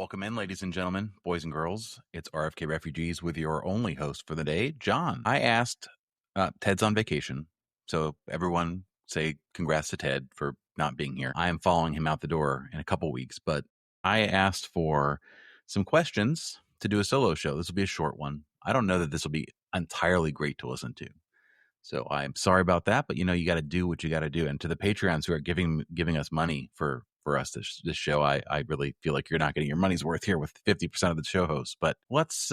Welcome in, ladies and gentlemen, boys and girls. It's RFK Refugees with your only host for the day, John. I asked, Ted's on vacation, so everyone say congrats to Ted for not being here. I am following him out the door in a couple weeks, but I asked for some questions to do a solo show. This will be a short one. I don't know that this will be entirely great to listen to. So I'm sorry about that, but you got to do what you got to do. And to the Patreons who are giving us money for us this show, I really feel like you're not getting your money's worth here with 50% of the show hosts. But let's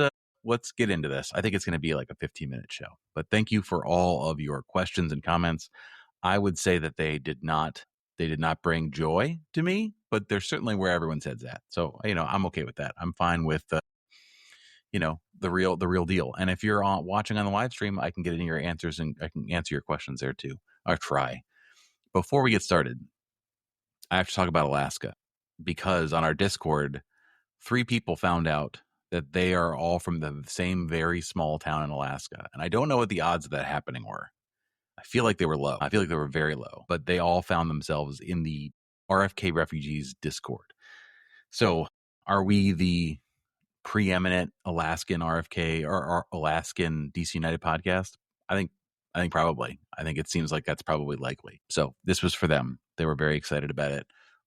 get into this. I think it's going to be like a 15-minute show. But thank you for all of your questions and comments. I would say that they did not bring joy to me, but they're certainly where everyone's head's at. So I'm okay with that. I'm fine with the real deal. And if you're watching on the live stream, I can get into your answers and I can answer your questions there too. Or try. Before we get started, I have to talk about Alaska because on our Discord, 3 people found out that they are all from the same very small town in Alaska. And I don't know what the odds of that happening were. I feel like they were low. I feel like they were very low, but they all found themselves in the RFK Refugees Discord. So are we the preeminent Alaskan RFK or Alaskan DC United podcast? I think probably. I think it seems like that's probably likely. So this was for them. They were very excited about it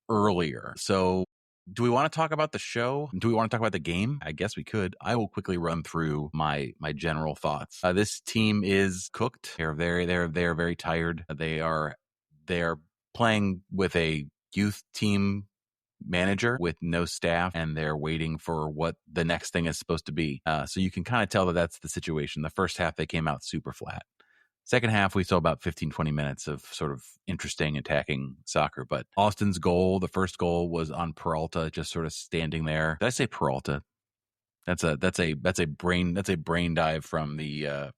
earlier. So do we want to talk about the show? Do we want to talk about the game? I guess we could. I will quickly run through my general thoughts. This team is cooked. They're very tired. They are playing with a youth team manager with no staff, and they're waiting for what the next thing is supposed to be. So you can kind of tell that that's the situation. The first half, they came out super flat. Second half, we saw about 15-20 minutes of sort of interesting attacking soccer. But Austin's goal, the first goal, was on Peralta, just sort of standing there. Did I say Peralta? That's a brain dive from the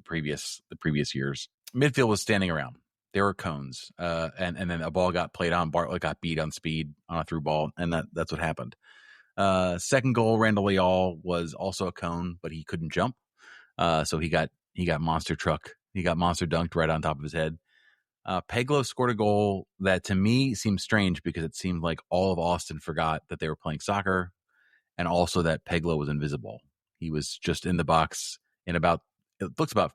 previous years. Midfield was standing around. There were cones, and then a ball got played on. Bartlett got beat on speed on a through ball, and that's what happened. Second goal, Randall Leal was also a cone, but he couldn't jump, so he got monster truck. He got monster dunked right on top of his head. Peglo scored a goal that to me seemed strange because it seemed like all of Austin forgot that they were playing soccer, and also that Peglo was invisible. He was just in the box in about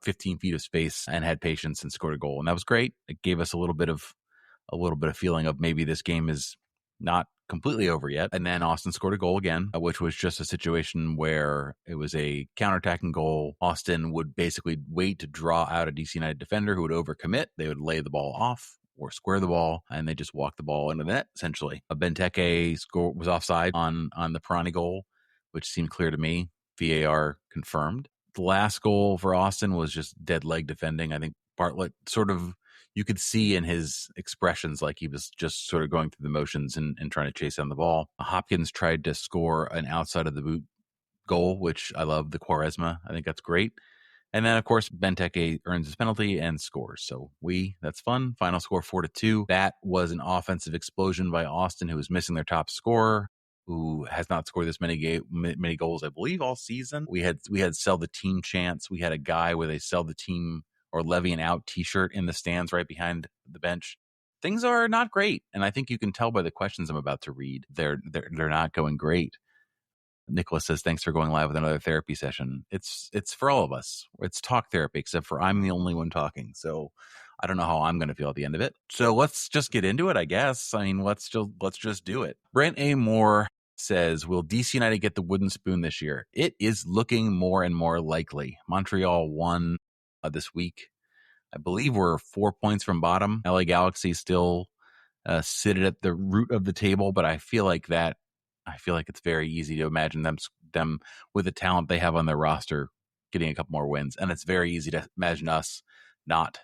15 feet of space and had patience and scored a goal. And that was great. It gave us a little bit of feeling of maybe this game is not completely over yet. And then Austin scored a goal again, which was just a situation where it was a counterattacking goal. Austin would basically wait to draw out a DC United defender who would overcommit. They would lay the ball off or square the ball, and they just walk the ball into the net, essentially. Benteke was offside on the Pirani goal, which seemed clear to me. VAR confirmed. The last goal for Austin was just dead leg defending. I think Bartlett sort of, you could see in his expressions like he was just sort of going through the motions and trying to chase down the ball. Hopkins tried to score an outside of the boot goal, which I love, the Quaresma. I think that's great. And then, of course, Benteke earns his penalty and scores. So that's fun. Final score 4-2. That was an offensive explosion by Austin, who was missing their top scorer, who has not scored this many goals, I believe, all season. We had sell the team chants. We had a guy with a sell the team or Levying out t-shirt in the stands right behind the bench. Things are not great, and I think you can tell by the questions I'm about to read. They're not going great. Nicholas says, thanks for going live with another therapy session. It's for all of us. It's talk therapy, except for I'm the only one talking. So I don't know how I'm going to feel at the end of it. So let's just get into it, I guess. I mean, let's just do it. Brent A. Moore says, will DC United get the wooden spoon this year? It is looking more and more likely. Montreal won this week. I believe we're 4 points from bottom. LA Galaxy still sit at the root of the table, but I feel like it's very easy to imagine them with the talent they have on their roster getting a couple more wins, and it's very easy to imagine us not.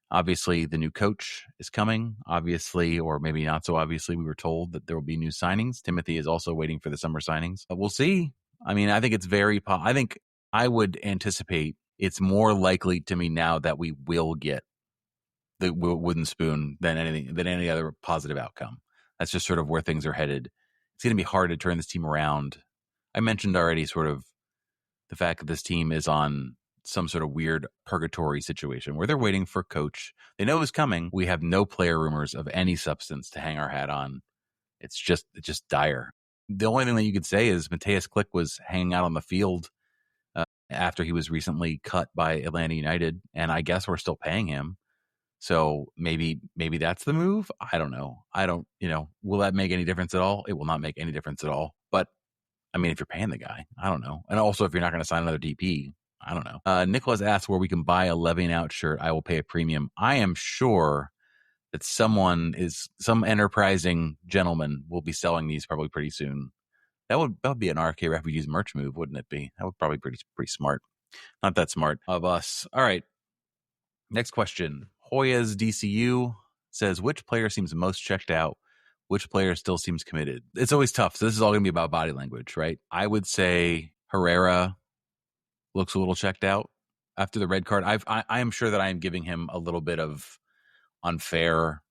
Obviously, the new coach is coming. Obviously, or maybe not so obviously, we were told that there will be new signings. Timothy is also waiting for the summer signings. But we'll see. I mean, I think it's I think I would anticipate it's more likely to me now that we will get the wooden spoon than any other positive outcome. That's just sort of where things are headed. It's going to be hard to turn this team around. I mentioned already sort of the fact that this team is on some sort of weird purgatory situation where they're waiting for a coach. They know it's coming. We have no player rumors of any substance to hang our hat on. It's just dire. The only thing that you could say is Mateus Click was hanging out on the field after he was recently cut by Atlanta United, and I guess we're still paying him. So maybe that's the move. I don't know. Will that make any difference at all? It will not make any difference at all. But I mean, if you're paying the guy, I don't know. And also, if you're not going to sign another DP, I don't know. Nicholas asked where we can buy a Levying Out shirt. I will pay a premium. I am sure that some enterprising gentleman will be selling these probably pretty soon. That would be an RFK Refugees merch move, wouldn't it be? That would probably be pretty smart. Not that smart of us. All right. Next question. Hoya's DCU says, which player seems most checked out? Which player still seems committed? It's always tough. So this is all going to be about body language, right? I would say Herrera looks a little checked out after the red card. I am sure that I am giving him a little bit of unfair,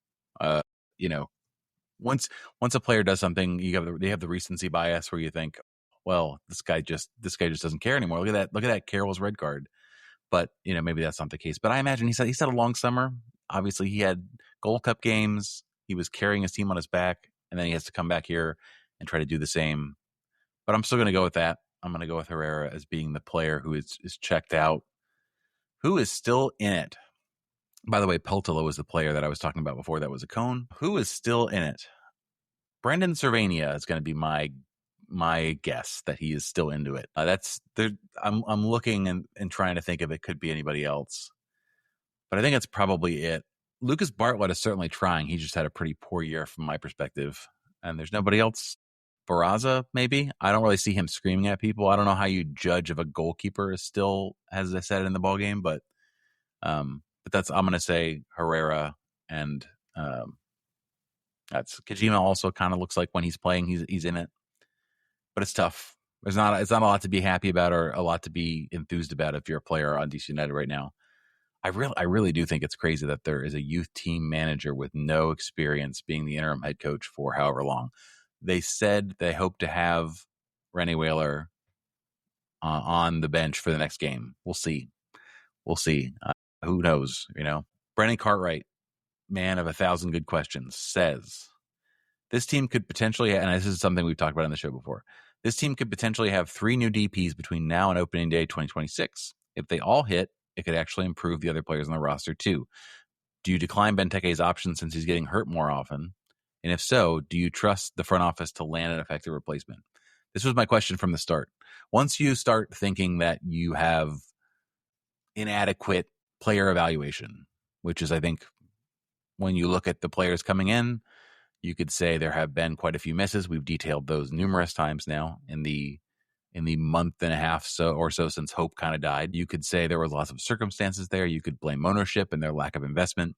once a player does something, they have the recency bias where you think, well, this guy just doesn't care anymore. Look at that Carroll's red card. But maybe that's not the case. But I imagine he's had a long summer. Obviously, he had Gold Cup games. He was carrying his team on his back, and then he has to come back here and try to do the same. But I'm still going to go with that. I'm going to go with Herrera as being the player who is checked out, who is still in it. By the way, Peltolo was the player that I was talking about before. That was a cone. Who is still in it? Brendan Cervania is going to be my guess that he is still into it. I'm looking and trying to think if it could be anybody else, but I think it's probably it. Lucas Bartlett is certainly trying. He just had a pretty poor year from my perspective, and there's nobody else. Barraza, maybe. I don't really see him screaming at people. I don't know how you judge if a goalkeeper is still, as I said, in the ball game, but I'm going to say Herrera, and that's Kojima. Also, kind of looks like when he's playing, he's in it. But it's tough. It's not a lot to be happy about or a lot to be enthused about if you're a player on DC United right now. I really do think it's crazy that there is a youth team manager with no experience being the interim head coach for however long. They said they hope to have Rennie Whaler on the bench for the next game. We'll see. Who knows? Brennan Cartwright, man of 1,000 good questions, says this team could potentially, and this is something we've talked about on the show before, this team could potentially have 3 new DPs between now and opening day 2026. If they all hit, it could actually improve the other players on the roster too. Do you decline Benteke's option since he's getting hurt more often? And if so, do you trust the front office to land an effective replacement? This was my question from the start. Once you start thinking that you have inadequate player evaluation, which is, I think, when you look at the players coming in, you could say there have been quite a few misses. We've detailed those numerous times now in the month and a half or so since Hope kind of died. You could say there were lots of circumstances there. You could blame ownership and their lack of investment.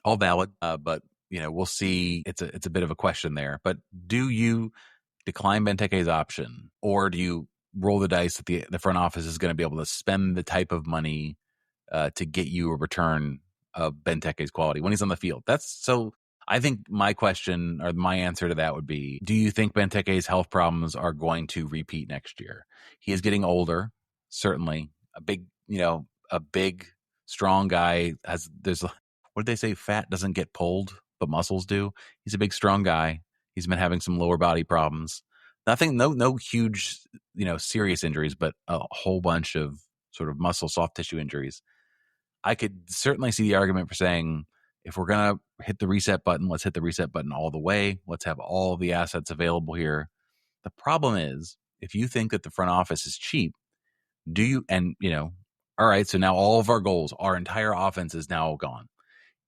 All valid, but we'll see. It's a bit of a question there. But do you decline Benteke's option, or do you roll the dice that the front office is going to be able to spend the type of money to get you a return of Benteke's quality when he's on the field? I think my question or my answer to that would be, do you think Benteke's health problems are going to repeat next year? He is getting older, certainly. A big, strong guy. What did they say? Fat doesn't get pulled, but muscles do. He's a big, strong guy. He's been having some lower body problems. No huge, serious injuries, but a whole bunch of sort of muscle, soft tissue injuries. I could certainly see the argument for saying, if we're going to hit the reset button, let's hit the reset button all the way. Let's have all the assets available here. The problem is, if you think that the front office is cheap, all right, so now all of our goals, our entire offense is now gone.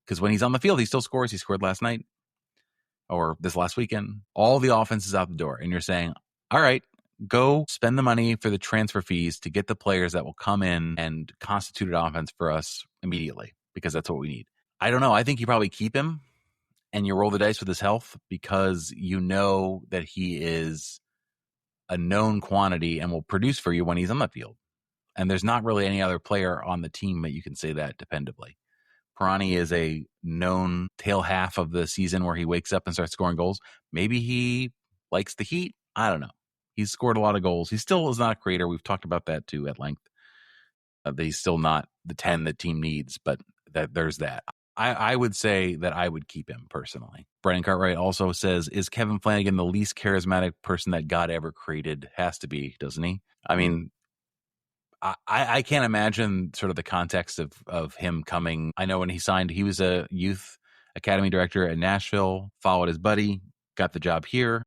Because when he's on the field, he still scores. He scored last night or this last weekend. All the offense is out the door. And you're saying, all right, go spend the money for the transfer fees to get the players that will come in and constitute an offense for us immediately, because that's what we need. I don't know. I think you probably keep him and you roll the dice with his health, because you know that he is a known quantity and will produce for you when he's on the field. And there's not really any other player on the team that you can say that dependably. Pirani is a known tail half of the season where he wakes up and starts scoring goals. Maybe he likes the heat. I don't know. He's scored a lot of goals. He still is not a creator. We've talked about that too at length. He's still not the 10 the team needs, but there's that. I would say that I would keep him personally. Brendan Cartwright also says, is Kevin Flanagan the least charismatic person that God ever created? Has to be, doesn't he? I mean, I can't imagine sort of the context of him coming. I know when he signed, he was a youth academy director at Nashville, followed his buddy, got the job here.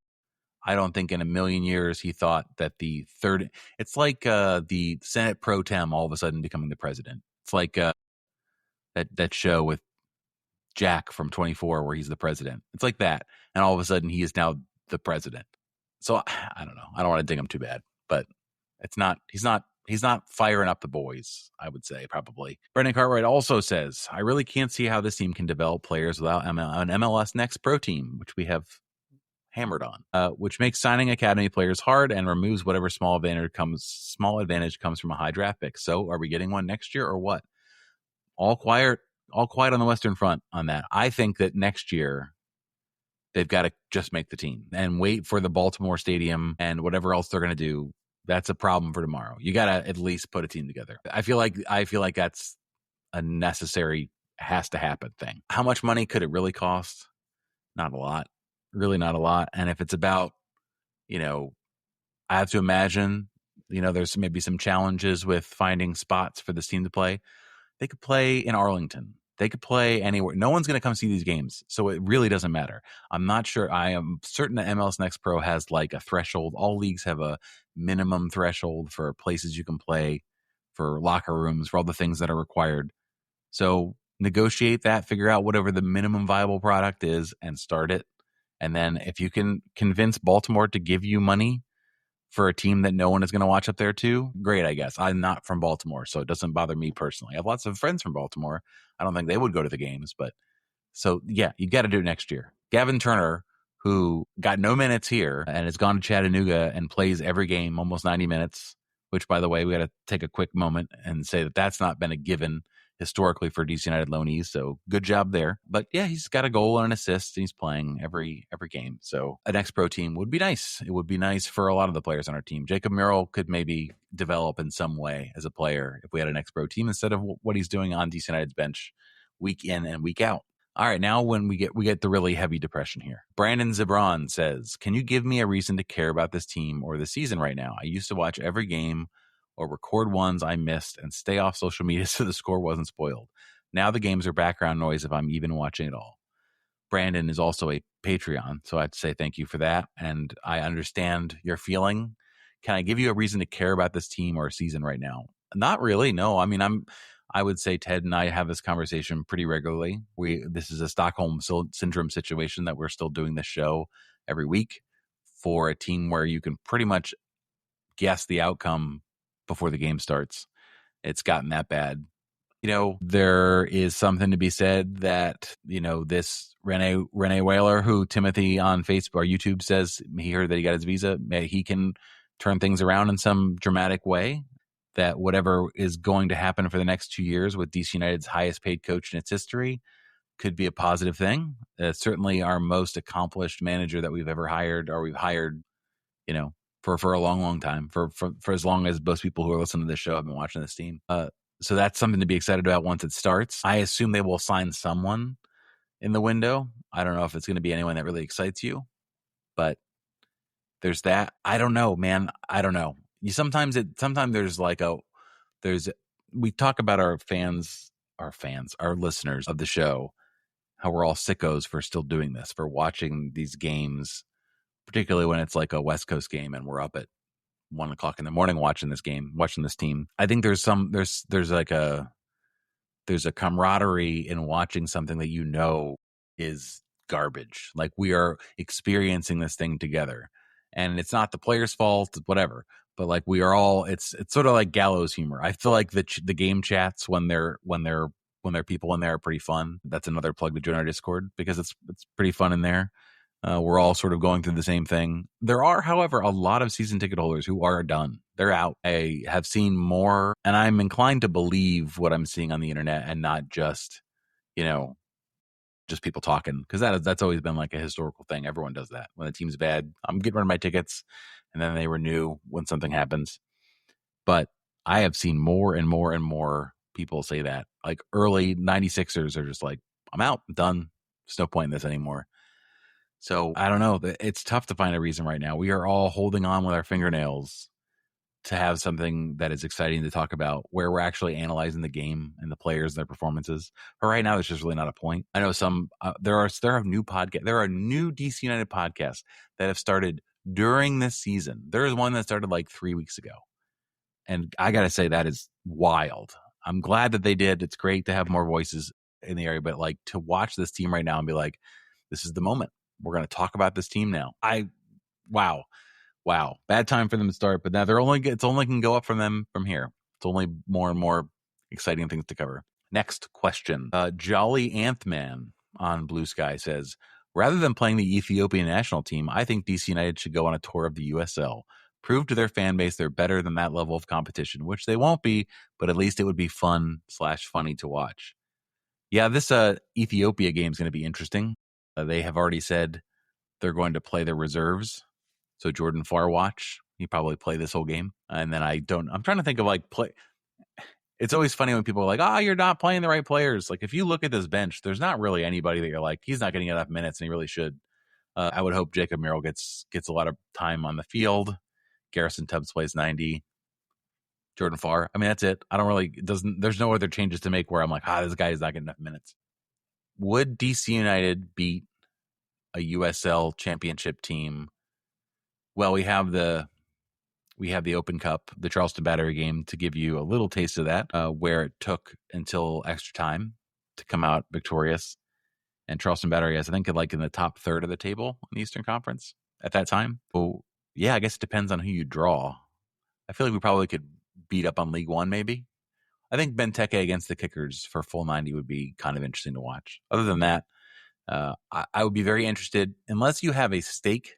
I don't think in a million years he thought that it's like the Senate pro tem all of a sudden becoming the president. It's like that show with Jack from 24 where he's the president. It's like that. And all of a sudden he is now the president. So I don't know. I don't want to ding him too bad, but he's not firing up the boys, I would say, probably. Brendan Cartwright also says, I really can't see how this team can develop players without an MLS Next Pro team, which we have hammered on, which makes signing academy players hard and removes whatever small advantage comes from a high draft pick. So are we getting one next year or what? All quiet on the Western Front on that. I think that next year they've got to just make the team and wait for the Baltimore Stadium and whatever else they're going to do. That's a problem for tomorrow. You got to at least put a team together. I feel like that's a necessary, has to happen thing. How much money could it really cost? Not a lot. Really not a lot. And if it's about, I have to imagine, there's maybe some challenges with finding spots for this team to play. They could play in Arlington. They could play anywhere. No one's going to come see these games, so it really doesn't matter. I'm not sure. I am certain that MLS Next Pro has like a threshold. All leagues have a minimum threshold for places you can play, for locker rooms, for all the things that are required. So negotiate that, figure out whatever the minimum viable product is, and start it. And then if you can convince Baltimore to give you money for a team that no one is going to watch up there too, great, I guess. I'm not from Baltimore, so it doesn't bother me personally. I have lots of friends from Baltimore. I don't think they would go to the games, but so yeah, you got to do it next year. Gavin Turner, who got no minutes here and has gone to Chattanooga and plays every game, almost 90 minutes, which, by the way, we got to take a quick moment and say that that's not been a given historically for DC United loanees. So good job there. But yeah, he's got a goal and an assist, and he's playing every game. So an ex-pro team would be nice. It would be nice for a lot of the players on our team. Jacob Murrell could maybe develop in some way as a player if we had an ex-pro team instead of what he's doing on DC United's bench week in and week out. All right, now when we get the really heavy depression here. Brandon Zebron says, can you give me a reason to care about this team or the season right now? I used to watch every game or record ones I missed and stay off social media so the score wasn't spoiled. Now the games are background noise if I'm even watching at all. Brandon is also a Patreon, so I have to say thank you for that, and I understand your feeling. Can I give you a reason to care about this team or season right now? Not really, no. I mean, I would say Ted and I have this conversation pretty regularly. This is a Stockholm Syndrome situation that we're still doing this show every week for a team where you can pretty much guess the outcome before the game starts. It's gotten that bad. There is something to be said that, this Rene Whaler, who Timothy on Facebook or YouTube says he heard that he got his visa, he can turn things around in some dramatic way, that whatever is going to happen for the next 2 years with DC United's highest paid coach in its history could be a positive thing. Certainly our most accomplished manager that we've ever hired, or we've hired, for a long, long time, for as long as most people who are listening to this show have been watching this team. So that's something to be excited about once it starts. I assume they will sign someone in the window. I don't know if it's going to be anyone that really excites you, but there's that. I don't know, man. I don't know. Sometimes we talk about our listeners of the show, how we're all sickos for still doing this, for watching these games, particularly when it's like a West Coast game and we're up at 1:00 in the morning watching this team. I think there's a camaraderie in watching something that is garbage. Like, we are experiencing this thing together, and it's not the player's fault, whatever. But like, we are all. It's sort of like gallows humor. I feel like the game chats when there are people in there are pretty fun. That's another plug to join our Discord, because it's pretty fun in there. We're all sort of going through the same thing. There are, however, a lot of season ticket holders who are done. They're out. I have seen more, and I'm inclined to believe what I'm seeing on the internet and not just, just people talking, because that's always been like a historical thing. Everyone does that. When the team's bad, I'm getting rid of my tickets, and then they renew when something happens. But I have seen more and more and more people say that. Like, early 96ers are just like, I'm out. I'm done. There's no point in this anymore. So I don't know. It's tough to find a reason right now. We are all holding on with our fingernails to have something that is exciting to talk about, where we're actually analyzing the game and the players and their performances. But right now, there's just really not a point. I know there are new DC United podcasts that have started during this season. There is one that started like 3 weeks ago, and I got to say that is wild. I'm glad that they did. It's great to have more voices in the area, but like to watch this team right now and be like, this is the moment. We're going to talk about this team now. Wow, bad time for them to start, but now it's only can go up from them from here. It's only more and more exciting things to cover. Next question. Jolly Anthman on Blue Sky says, rather than playing the Ethiopian national team, I think DC United should go on a tour of the USL. Prove to their fan base they're better than that level of competition, which they won't be, but at least it would be fun/funny to watch. Yeah, this Ethiopia game is going to be interesting. They have already said they're going to play their reserves. So Jordan Farwatch, he probably play this whole game. And then I'm trying to think of it's always funny when people are like, you're not playing the right players. Like if you look at this bench, there's not really anybody that you're like, he's not getting enough minutes and he really should. I would hope Jacob Merrill gets a lot of time on the field. Garrison Tubbs plays 90. Jordan Farr. I mean, that's it. There's no other changes to make where I'm like, this guy is not getting enough minutes. Would DC United beat a USL championship team? Well, we have the Open Cup, the Charleston Battery game, to give you a little taste of that, where it took until extra time to come out victorious. And Charleston Battery is, I think, in the top third of the table in the Eastern Conference at that time. Well, yeah, I guess it depends on who you draw. I feel like we probably could beat up on League One, maybe. I think Benteke against the Kickers for full 90 would be kind of interesting to watch. Other than that, I would be very interested, unless you have a stake,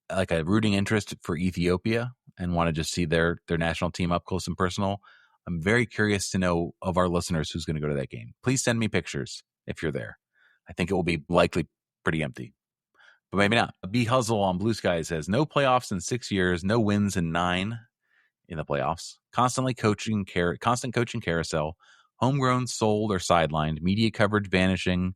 like a rooting interest for Ethiopia and want to just see their national team up close and personal. I'm very curious to know of our listeners who's going to go to that game. Please send me pictures if you're there. I think it will be likely pretty empty, but maybe not. B Huzzle on Blue Sky says, no playoffs in 6 years, no wins in 9 in the playoffs. Constant coaching carousel, homegrown sold or sidelined, media coverage vanishing,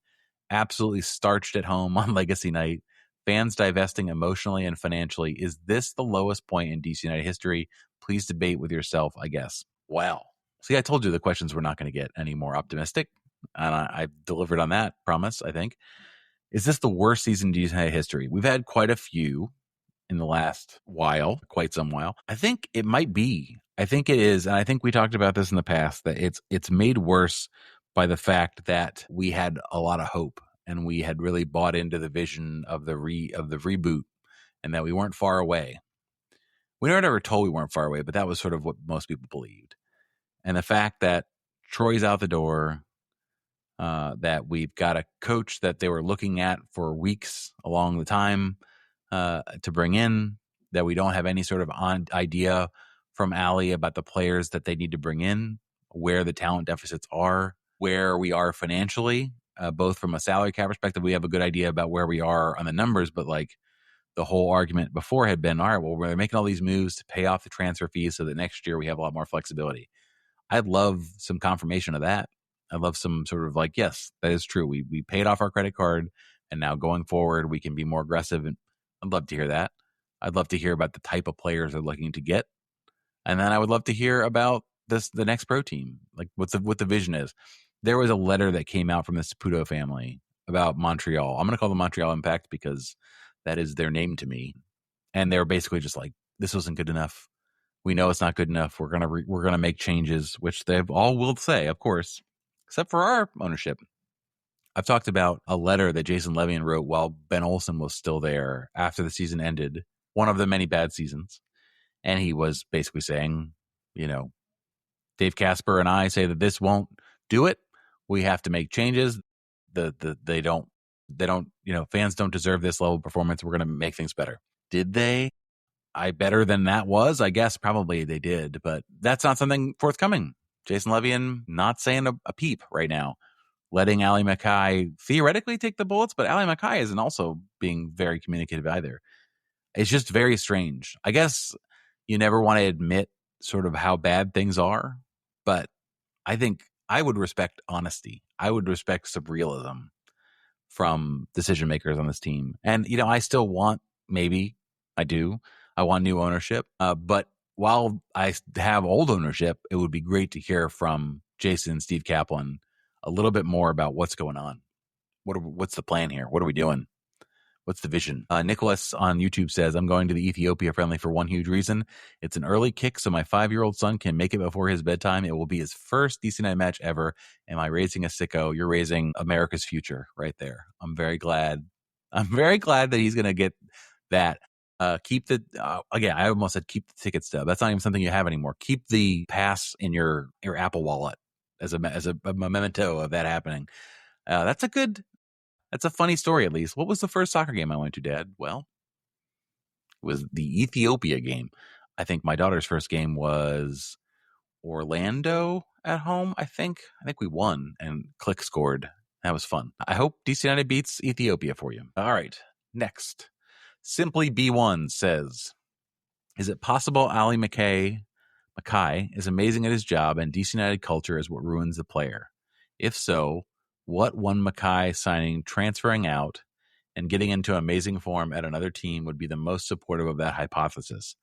absolutely starched at home on legacy night, fans divesting emotionally and financially. Is this the lowest point in DC United history? Please debate with yourself, I guess. Wow. See, I told you the questions were not going to get any more optimistic, and I delivered on that promise, I think. Is this the worst season in DC United history? We've had quite a few in the last while, quite some while. I think it might be. I think it is, and I think we talked about this in the past, that it's made worse by the fact that we had a lot of hope and we had really bought into the vision of the reboot, and that we weren't far away. We weren't ever told we weren't far away, but that was sort of what most people believed. And the fact that Troy's out the door, that we've got a coach that they were looking at for weeks along the time to bring in, that we don't have any sort of idea from Ali about the players that they need to bring in, where the talent deficits are, where we are financially. Both from a salary cap perspective, we have a good idea about where we are on the numbers, but like the whole argument before had been, all right, well, we're making all these moves to pay off the transfer fees so that next year we have a lot more flexibility. I'd love some confirmation of that. I'd love some sort of like, yes, that is true. We paid off our credit card, and now going forward, we can be more aggressive. And I'd love to hear that. I'd love to hear about the type of players they're looking to get. And then I would love to hear about the next pro team, like what the vision is. There was a letter that came out from the Saputo family about Montreal. I'm going to call them Montreal Impact because that is their name to me. And they were basically just like, this wasn't good enough. We know it's not good enough. We're gonna make changes, which they've all will say, of course, except for our ownership. I've talked about a letter that Jason Levian wrote while Ben Olsen was still there after the season ended, one of the many bad seasons. And he was basically saying, Dave Casper and I say that this won't do it. We have to make changes. They don't, fans don't deserve this level of performance. We're going to make things better. Did they? Better than that was, I guess probably they did, but that's not something forthcoming. Jason Levian not saying a peep right now, letting Ali Mackay theoretically take the bullets, but Ali Mackay isn't also being very communicative either. It's just very strange. I guess you never want to admit sort of how bad things are, but I think I would respect honesty. I would respect surrealism from decision makers on this team. And, I still want, maybe I do, I want new ownership. But while I have old ownership, it would be great to hear from Jason and Steve Kaplan a little bit more about what's going on. What's the plan here? What are we doing? What's the vision? Nicholas on YouTube says, I'm going to the Ethiopia friendly for one huge reason. It's an early kick, so my 5-year-old son can make it before his bedtime. It will be his first DC United match ever. Am I raising a sicko? You're raising America's future right there. I'm very glad that he's going to get that. Keep again, I almost said keep the ticket stub. That's not even something you have anymore. Keep the pass in your Apple wallet as a memento of that happening. That's a funny story, at least. What was the first soccer game I went to, Dad? Well, it was the Ethiopia game. I think my daughter's first game was Orlando at home, I think. I think we won, and Click scored. That was fun. I hope DC United beats Ethiopia for you. All right, next. Simply B1 says, is it possible Ali Mackay is amazing at his job and DC United culture is what ruins the player? If so, what one Mackay signing, transferring out, and getting into amazing form at another team would be the most supportive of that hypothesis?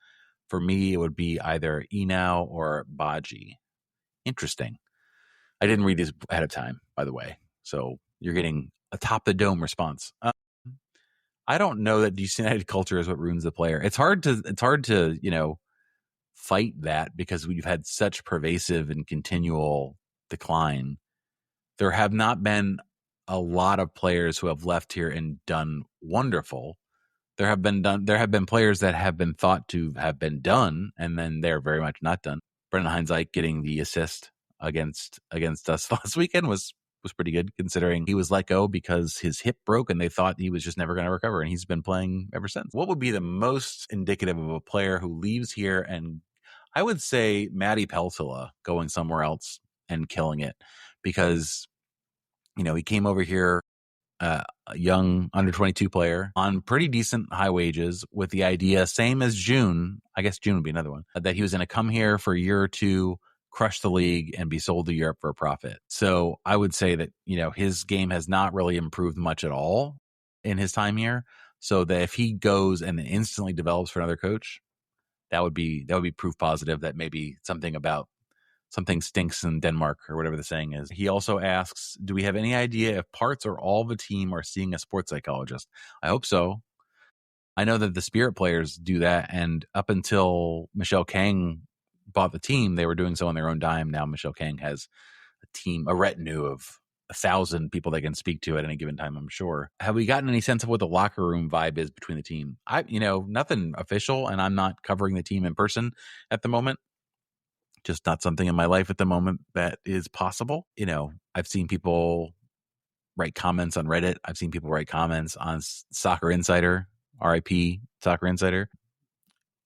For me, it would be either Enau or Baji. Interesting. I didn't read this ahead of time, by the way, so you're getting a top-the-dome response. I don't know that DC United culture is what ruins the player. It's hard to fight that because we've had such pervasive and continual decline. There have not been a lot of players who have left here and done wonderful. There have been players that have been thought to have been done, and then they're very much not done. Brendan Heinzike getting the assist against us last weekend was pretty good, considering he was let go because his hip broke and they thought he was just never going to recover, and he's been playing ever since. What would be the most indicative of a player who leaves here? And I would say Matty Peltola going somewhere else and killing it, because he came over here, a young under 22 player on pretty decent high wages, with the idea, same as June, I guess June would be another one, that he was going to come here for a year or two, crush the league, and be sold to Europe for a profit. So I would say that, his game has not really improved much at all in his time here. So that if he goes and instantly develops for another coach, that would be proof positive that maybe something stinks in Denmark, or whatever the saying is. He also asks, do we have any idea if parts or all of the team are seeing a sports psychologist? I hope so. I know that the Spirit players do that, and up until Michelle Kang bought the team, they were doing so on their own dime. Now Michelle Kang has a retinue of 1,000 people they can speak to at any given time, I'm sure. Have we gotten any sense of what the locker room vibe is between the team? Nothing official, and I'm not covering the team in person at the moment. Just not something in my life at the moment that is possible. I've seen people write comments on Reddit. I've seen people write comments on Soccer Insider, RIP Soccer Insider,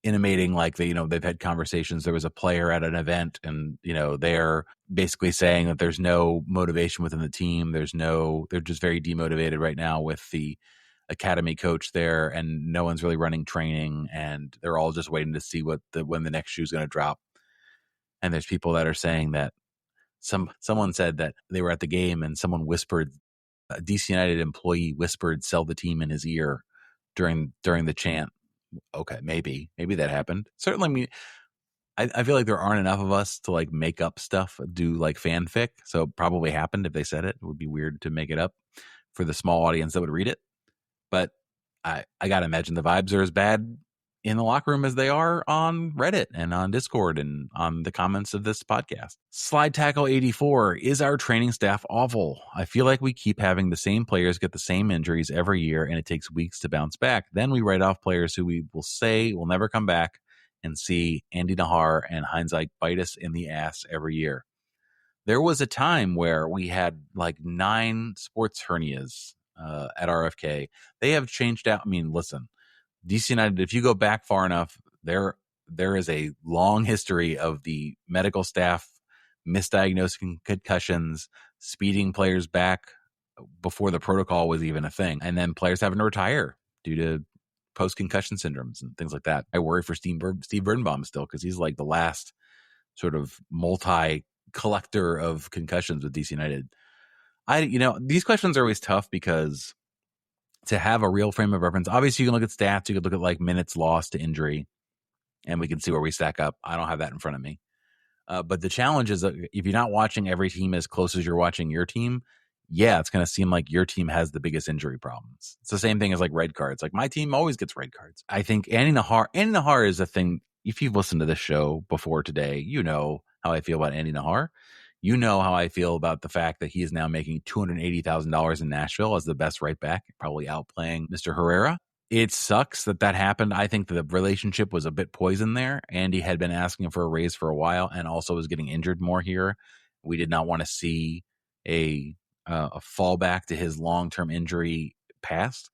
intimating like they've had conversations. There was a player at an event, and they're basically saying that there's no motivation within the team. They're just very demotivated right now with the academy coach there, and no one's really running training, and they're all just waiting to see when the next shoe is going to drop. And there's people that are saying that someone said that they were at the game and someone whispered, a DC United employee whispered, "Sell the team" in his ear during the chant. Okay, maybe that happened. Certainly, I feel like there aren't enough of us to like make up stuff, do like fanfic. So it probably happened. If they said it, it would be weird to make it up for the small audience that would read it. But I gotta imagine the vibes are as bad in the locker room as they are on Reddit and on Discord and on the comments of this podcast. Slide Tackle 84, is our training staff awful? I feel like we keep having the same players get the same injuries every year, and it takes weeks to bounce back. Then we write off players who we will say will never come back, and see Andy Nahar and Heinzike bite us in the ass every year. There was a time where we had like 9 sports hernias at RFK. They have changed out. I mean, listen, DC United, if you go back far enough, there is a long history of the medical staff misdiagnosing concussions, speeding players back before the protocol was even a thing, and then players having to retire due to post-concussion syndromes and things like that. I worry for Steve Birnbaum still, because he's like the last sort of multi collector of concussions with DC United. These questions are always tough because to have a real frame of reference, obviously you can look at stats, you could look at like minutes lost to injury, and we can see where we stack up. I don't have that in front of me. But the challenge is that if you're not watching every team as close as you're watching your team, yeah, it's going to seem like your team has the biggest injury problems. It's the same thing as like red cards. Like my team always gets red cards. I think Andy Nahar is a thing. If you've listened to this show before today, you know how I feel about Andy Nahar. You know how I feel about the fact that he is now making $280,000 in Nashville as the best right back, probably outplaying Mr. Herrera. It sucks that that happened. I think the relationship was a bit poisoned there. Andy had been asking for a raise for a while and also was getting injured more here. We did not want to see a fallback to his long-term injury past.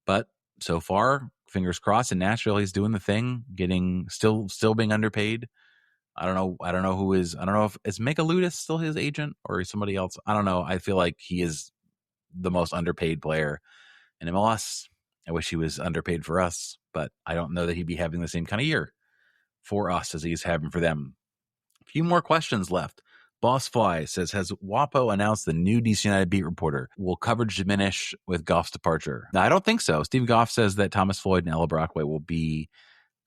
But so far, fingers crossed, in Nashville, he's doing the thing, getting still being underpaid. I don't know who is. I don't know if is Megaludis still his agent or somebody else. I don't know. I feel like he is the most underpaid player in MLS. I wish he was underpaid for us, but I don't know that he'd be having the same kind of year for us as he's having for them. A few more questions left. Boss Fly says, has WAPO announced the new DC United beat reporter? Will coverage diminish with Goff's departure? No, I don't think so. Steve Goff says that Thomas Floyd and Ella Brockway will be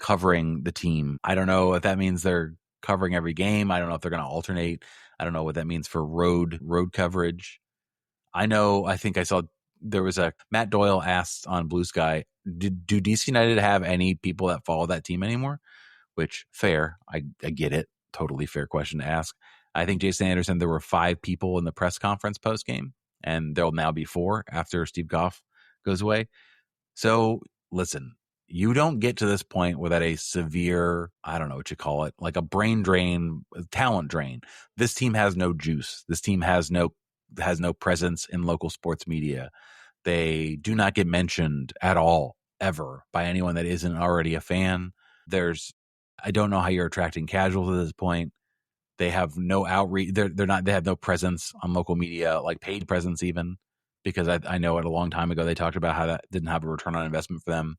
covering the team. I don't know if that means they're covering every game. I don't know if they're going to alternate. I don't know what that means for road coverage. I think I saw there was a Matt Doyle asked on Blue Sky, do DC United have any people that follow that team anymore? Which, fair. I get it. Totally fair question to ask. I think Jason Anderson, there were 5 people in the press conference post game, and there'll now be 4 after Steve Goff goes away. So listen, you don't get to this point without a severe, I don't know what you call it, like a brain drain, talent drain. This team has no juice. This team has no presence in local sports media. They do not get mentioned at all, ever, by anyone that isn't already a fan. I don't know how you're attracting casuals at this point. They have no outreach. They have no presence on local media, like paid presence even, because I know it a long time ago they talked about how that didn't have a return on investment for them.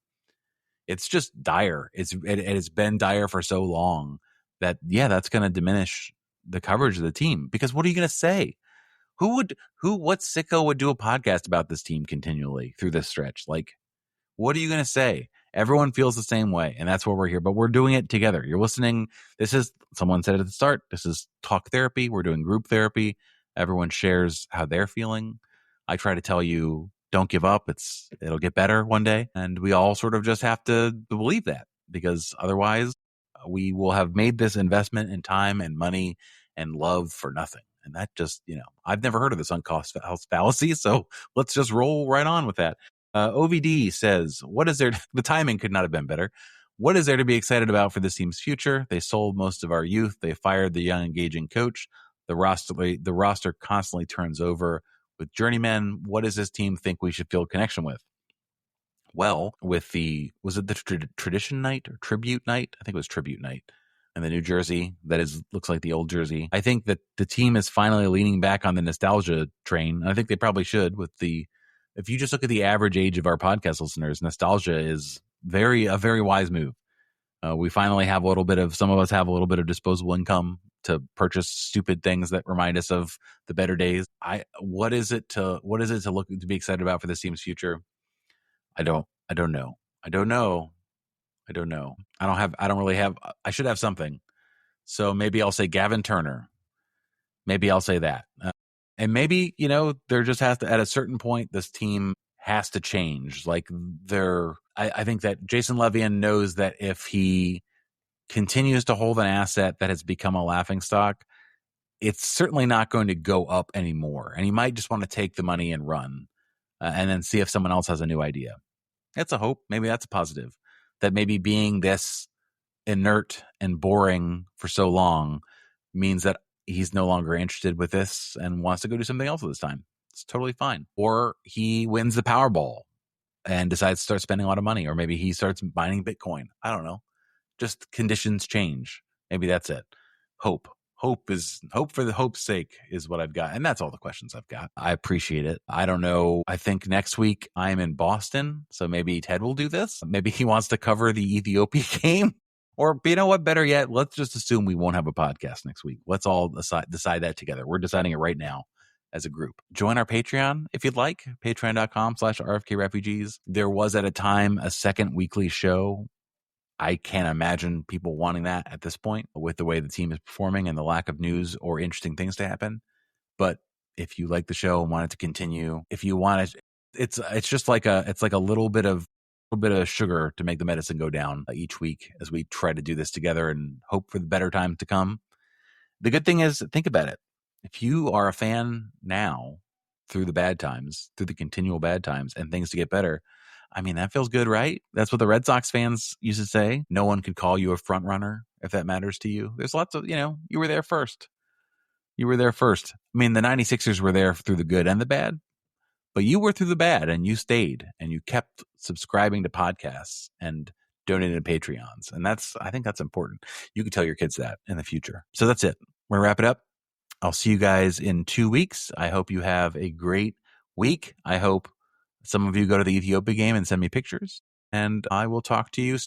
It's just dire. It's been dire for so long that, yeah, that's going to diminish the coverage of the team, because what are you going to say? What sicko would do a podcast about this team continually through this stretch? Like, what are you going to say? Everyone feels the same way, and that's why we're here, but we're doing it together. You're listening. Someone said at the start, this is talk therapy. We're doing group therapy. Everyone shares how they're feeling. I try to tell you, don't give up. It'll get better one day. And we all sort of just have to believe that, because otherwise we will have made this investment in time and money and love for nothing. And that just, I've never heard of the sunk cost fallacy. So let's just roll right on with that. OVD says, the timing could not have been better. What is there to be excited about for this team's future? They sold most of our youth. They fired the young, engaging coach. The roster constantly turns over with journeymen. What does this team think we should feel connection with? Well, was it the tradition night or tribute night? I think it was tribute night. And the new jersey looks like the old jersey. I think that the team is finally leaning back on the nostalgia train. I think they probably should if you just look at the average age of our podcast listeners, nostalgia is a very wise move. We finally have some of us have a little bit of disposable income to purchase stupid things that remind us of the better days. What is it to be excited about for this team's future? I don't know. I should have something. So maybe I'll say Gavin Turner. Maybe I'll say that. And maybe, there just has to, at a certain point, this team has to change. Like I think that Jason Levian knows that if he continues to hold an asset that has become a laughingstock, it's certainly not going to go up anymore. And he might just want to take the money and run and then see if someone else has a new idea. That's a hope. Maybe that's a positive. That maybe being this inert and boring for so long means that he's no longer interested with this and wants to go do something else at this time. It's totally fine. Or he wins the Powerball and decides to start spending a lot of money. Or maybe he starts mining Bitcoin. I don't know. Just conditions change. Maybe that's it. Hope for the hope's sake is what I've got. And that's all the questions I've got. I appreciate it. I don't know. I think next week I'm in Boston. So maybe Ted will do this. Maybe he wants to cover the Ethiopia game. Or, you know what? Better yet, let's just assume we won't have a podcast next week. Let's all decide that together. We're deciding it right now as a group. Join our Patreon if you'd like. Patreon.com/RFK Refugees. There was at a time a second weekly show. I can't imagine people wanting that at this point with the way the team is performing and the lack of news or interesting things to happen. But if you like the show and want it to continue, if you want it, it's just like a little bit of sugar to make the medicine go down each week as we try to do this together and hope for the better times to come. The good thing is, think about it. If you are a fan now through the bad times, through the continual bad times and things to get better, I mean, that feels good, right? That's what the Red Sox fans used to say. No one could call you a front runner if that matters to you. There's lots of, you were there first. You were there first. I mean, the 96ers were there through the good and the bad, but you were through the bad and you stayed and you kept subscribing to podcasts and donating to Patreons. And I think that's important. You can tell your kids that in the future. So that's it. We're going to wrap it up. I'll see you guys in 2 weeks. I hope you have a great week. I hope some of you go to the Ethiopia game and send me pictures. And I will talk to you